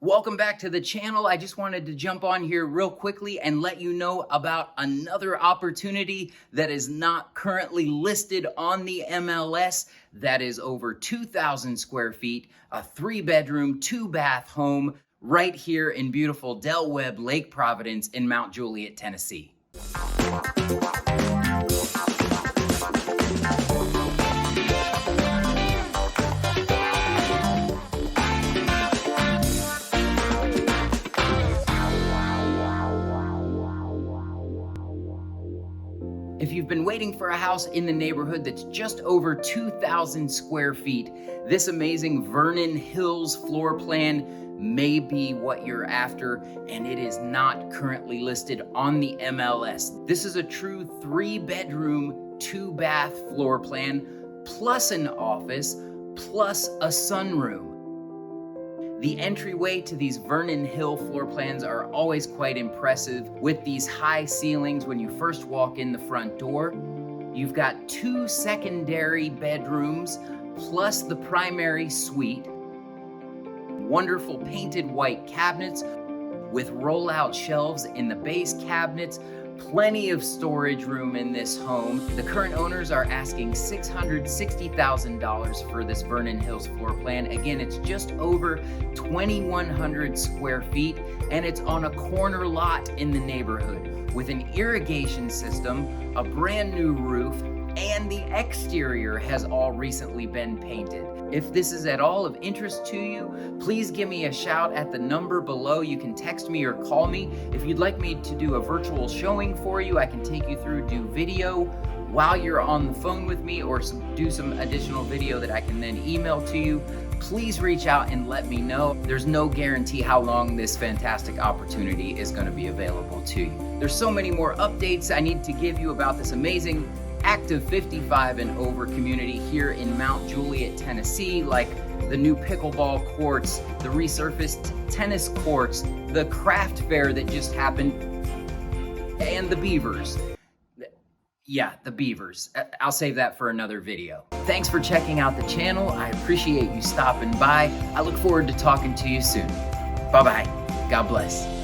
Welcome back to the channel. I just wanted to jump on here real quickly and let you know about another opportunity that is not currently listed on the MLS. That is over 2,000 square feet, a 3-bedroom, 2-bath home right here in beautiful Webb Lake Providence in Mt Juliet, Tennessee. If you've been waiting for a house in the neighborhood that's just over 2,000 square feet, this amazing Vernon Hills floor plan may be what you're after, and it is not currently listed on the MLS. This is a true 3-bedroom, 2-bath floor plan, plus an office, plus a sunroom. The entryway to these Vernon Hill floor plans are always quite impressive with these high ceilings when you first walk in the front door. You've got 2 secondary bedrooms plus the primary suite. Wonderful painted white cabinets with roll-out shelves in the base cabinets. Plenty of storage room in this home. The current owners are asking $660,000 for this Vernon Hills floor plan. Again, it's just over 2,100 square feet, and it's on a corner lot in the neighborhood with an irrigation system, a brand new roof, and the exterior has all recently been painted. If this is at all of interest to you, please give me a shout at the number below. You can text me or call me. If you'd like me to do a virtual showing for you, I can take you through, do video while you're on the phone with me, or do some additional video that I can then email to you. Please reach out and let me know. There's no guarantee how long this fantastic opportunity is going to be available to you. There's so many more updates I need to give you about this amazing active 55 and over community here in Mt Juliet, Tennessee, like the new pickleball courts, the resurfaced tennis courts, the craft fair that just happened, and the beavers. Yeah, the beavers. I'll save that for another video. Thanks for checking out the channel. I appreciate you stopping by. I look forward to talking to you soon. Bye-bye. God bless.